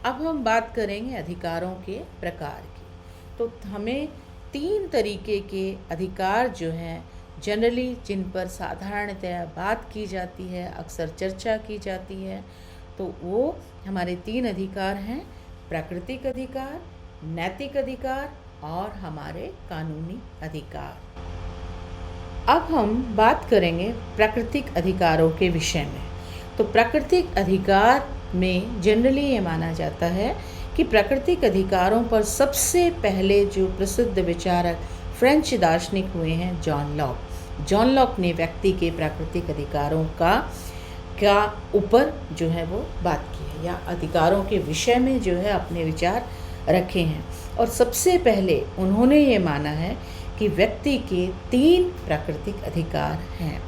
अब हम बात करेंगे अधिकारों के प्रकार की। तो हमें 3 तरीके के अधिकार जो हैं जनरली जिन पर साधारणतः बात की जाती है, अक्सर चर्चा की जाती है, तो वो हमारे 3 अधिकार हैं: प्राकृतिक अधिकार, नैतिक अधिकार और हमारे कानूनी अधिकार। अब हम बात करेंगे प्राकृतिक अधिकारों के विषय में। तो प्राकृतिक अधिकार में जनरली ये माना जाता है कि प्राकृतिक अधिकारों पर सबसे पहले जो प्रसिद्ध विचारक फ्रेंच दार्शनिक हुए हैं जॉन लॉक ने व्यक्ति के प्राकृतिक अधिकारों का ऊपर जो है वो बात की है, या अधिकारों के विषय में जो है अपने विचार रखे हैं। और सबसे पहले उन्होंने ये माना है कि व्यक्ति के 3 प्राकृतिक अधिकार हैं: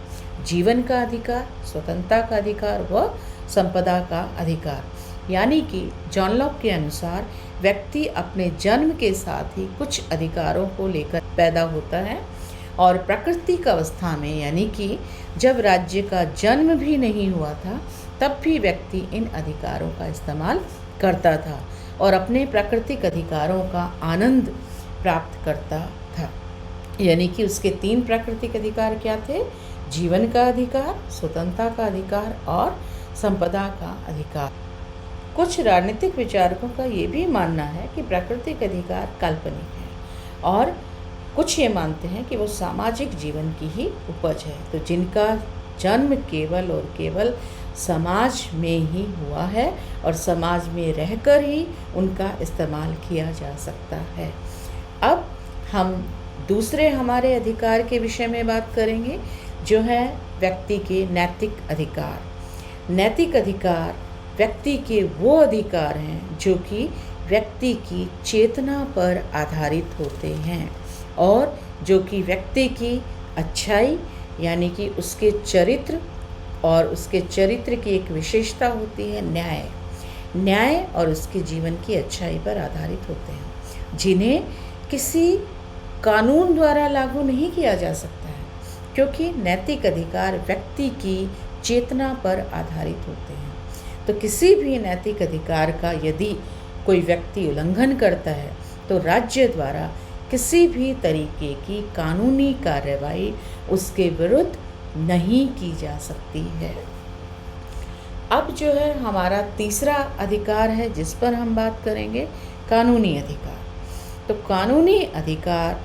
जीवन का अधिकार, स्वतंत्रता का अधिकार व संपदा का अधिकार। यानी कि जॉन लॉक के अनुसार व्यक्ति अपने जन्म के साथ ही कुछ अधिकारों को लेकर पैदा होता है, और प्राकृतिक अवस्था में यानी कि जब राज्य का जन्म भी नहीं हुआ था तब भी व्यक्ति इन अधिकारों का इस्तेमाल करता था और अपने प्राकृतिक अधिकारों का आनंद प्राप्त करता था। यानी कि उसके 3 प्राकृतिक अधिकार क्या थे? जीवन का अधिकार, स्वतंत्रता का अधिकार और संपदा का अधिकार। कुछ राजनीतिक विचारकों का ये भी मानना है कि प्राकृतिक अधिकार काल्पनिक है, और कुछ ये मानते हैं कि वो सामाजिक जीवन की ही उपज है, तो जिनका जन्म केवल और केवल समाज में ही हुआ है और समाज में रहकर ही उनका इस्तेमाल किया जा सकता है। अब हम दूसरे हमारे अधिकार के विषय में बात करेंगे, जो है व्यक्ति के नैतिक अधिकार। नैतिक अधिकार व्यक्ति के वो अधिकार हैं जो कि व्यक्ति की चेतना पर आधारित होते हैं और जो कि व्यक्ति की अच्छाई यानी कि उसके चरित्र, और उसके चरित्र की एक विशेषता होती है न्याय और उसके जीवन की अच्छाई पर आधारित होते हैं, जिन्हें किसी कानून द्वारा लागू नहीं किया जा सकता है, क्योंकि नैतिक अधिकार व्यक्ति की चेतना पर आधारित होते हैं। तो किसी भी नैतिक अधिकार का यदि कोई व्यक्ति उल्लंघन करता है तो राज्य द्वारा किसी भी तरीके की कानूनी कार्रवाई उसके विरुद्ध नहीं की जा सकती है। अब जो है हमारा तीसरा अधिकार है जिस पर हम बात करेंगे, कानूनी अधिकार। तो कानूनी अधिकार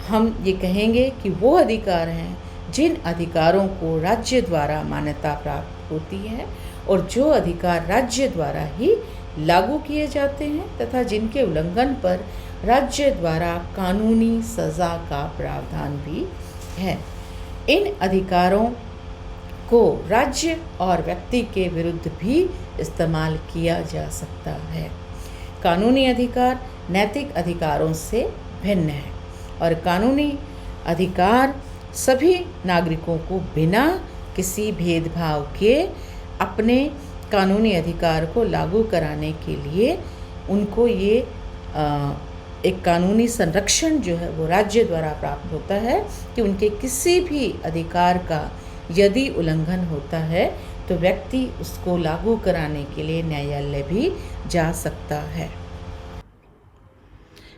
हम ये कहेंगे कि वो अधिकार हैं जिन अधिकारों को राज्य द्वारा मान्यता प्राप्त होती है और जो अधिकार राज्य द्वारा ही लागू किए जाते हैं तथा जिनके उल्लंघन पर राज्य द्वारा कानूनी सज़ा का प्रावधान भी है। इन अधिकारों को राज्य और व्यक्ति के विरुद्ध भी इस्तेमाल किया जा सकता है। कानूनी अधिकार नैतिक अधिकारों से भिन्न है और कानूनी अधिकार सभी नागरिकों को बिना किसी भेदभाव के अपने कानूनी अधिकार को लागू कराने के लिए उनको ये एक कानूनी संरक्षण जो है वो राज्य द्वारा प्राप्त होता है कि उनके किसी भी अधिकार का यदि उल्लंघन होता है तो व्यक्ति उसको लागू कराने के लिए न्यायालय भी जा सकता है।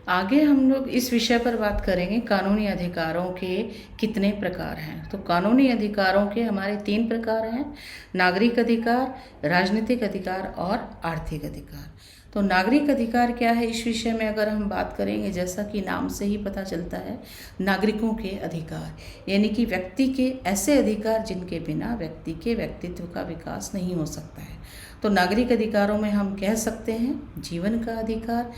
आगे हम लोग इस विषय पर बात करेंगे कानूनी अधिकारों के कितने प्रकार हैं। तो कानूनी अधिकारों के हमारे 3 प्रकार हैं: नागरिक अधिकार, राजनीतिक अधिकार और आर्थिक अधिकार। तो नागरिक अधिकार क्या है, इस विषय में अगर हम बात करेंगे, जैसा कि नाम से ही पता चलता है, नागरिकों के अधिकार यानी कि व्यक्ति के ऐसे अधिकार जिनके बिना व्यक्ति के व्यक्तित्व का विकास नहीं हो सकता है। तो नागरिक अधिकारों में हम कह सकते हैं जीवन का अधिकार,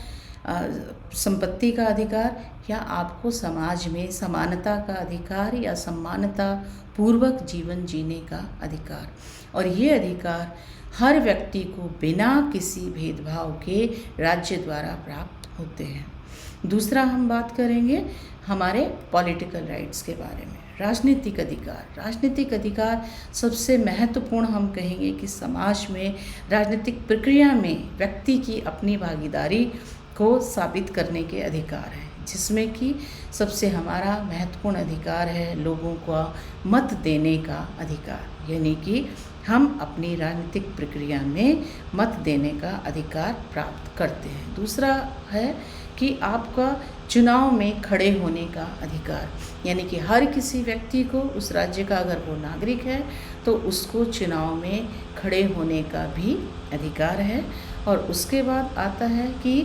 संपत्ति का अधिकार, या आपको समाज में समानता का अधिकार या सम्मानता पूर्वक जीवन जीने का अधिकार। और ये अधिकार हर व्यक्ति को बिना किसी भेदभाव के राज्य द्वारा प्राप्त होते हैं। दूसरा हम बात करेंगे हमारे पॉलिटिकल राइट्स के बारे में। राजनीतिक अधिकार, राजनीतिक अधिकार सबसे महत्वपूर्ण हम कहेंगे कि समाज में राजनीतिक प्रक्रिया में व्यक्ति की अपनी भागीदारी को साबित करने के अधिकार हैं, जिसमें कि सबसे हमारा महत्वपूर्ण अधिकार है लोगों को मत देने का अधिकार। यानी कि हम अपनी राजनीतिक प्रक्रिया में मत देने का अधिकार प्राप्त करते हैं। दूसरा है कि आपका चुनाव में खड़े होने का अधिकार, यानी कि हर किसी व्यक्ति को, उस राज्य का अगर वो नागरिक है तो उसको चुनाव में खड़े होने का भी अधिकार है। और उसके बाद आता है कि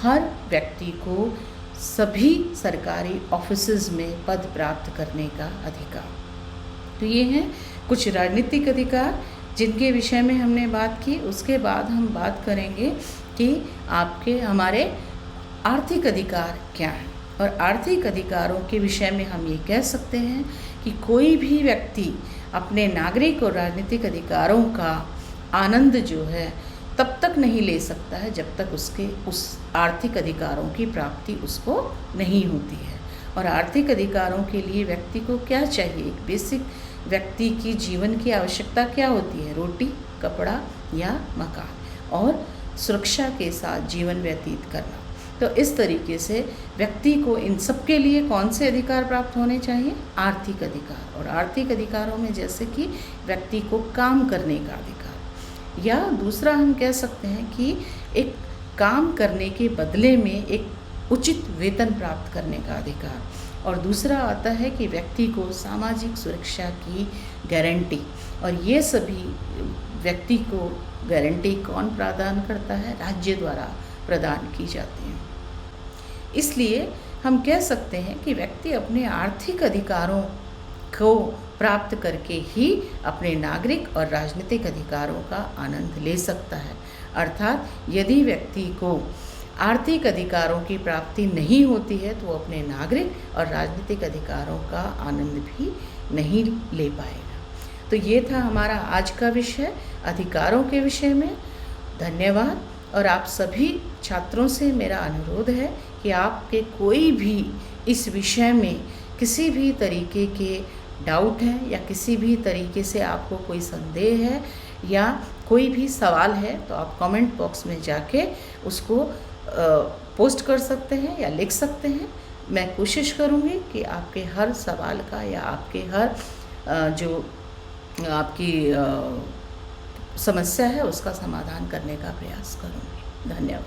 हर व्यक्ति को सभी सरकारी ऑफिसेज में पद प्राप्त करने का अधिकार। तो ये हैं कुछ राजनीतिक अधिकार जिनके विषय में हमने बात की। उसके बाद हम बात करेंगे कि हमारे आर्थिक अधिकार क्या हैं। और आर्थिक अधिकारों के विषय में हम ये कह सकते हैं कि कोई भी व्यक्ति अपने नागरिक और राजनीतिक अधिकारों का आनंद जो है तब तक नहीं ले सकता है जब तक उसके उस आर्थिक अधिकारों की प्राप्ति उसको नहीं होती है। और आर्थिक अधिकारों के लिए व्यक्ति को क्या चाहिए? एक बेसिक व्यक्ति की जीवन की आवश्यकता क्या होती है? रोटी, कपड़ा या मकान, और सुरक्षा के साथ जीवन व्यतीत करना। तो इस तरीके से व्यक्ति को इन सब के लिए कौन से अधिकार प्राप्त होने चाहिए? आर्थिक अधिकार। और आर्थिक अधिकारों में जैसे कि व्यक्ति को काम करने का अधिकार, या दूसरा हम कह सकते हैं कि एक काम करने के बदले में एक उचित वेतन प्राप्त करने का अधिकार। और दूसरा आता है कि व्यक्ति को सामाजिक सुरक्षा की गारंटी। और ये सभी व्यक्ति को गारंटी कौन प्रदान करता है? राज्य द्वारा प्रदान की जाती है। इसलिए हम कह सकते हैं कि व्यक्ति अपने आर्थिक अधिकारों को प्राप्त करके ही अपने नागरिक और राजनीतिक अधिकारों का आनंद ले सकता है। अर्थात यदि व्यक्ति को आर्थिक अधिकारों की प्राप्ति नहीं होती है तो वो अपने नागरिक और राजनीतिक अधिकारों का आनंद भी नहीं ले पाएगा। तो ये था हमारा आज का विषय, अधिकारों के विषय में। धन्यवाद। और आप सभी छात्रों से मेरा अनुरोध है कि आपके कोई भी इस विषय में किसी भी तरीके के डाउट हैं या किसी भी तरीके से आपको कोई संदेह है या कोई भी सवाल है तो आप कमेंट बॉक्स में जाके उसको पोस्ट कर सकते हैं या लिख सकते हैं। मैं कोशिश करूँगी कि आपके हर सवाल का या आपके हर जो आपकी समस्या है उसका समाधान करने का प्रयास करूँगी। धन्यवाद।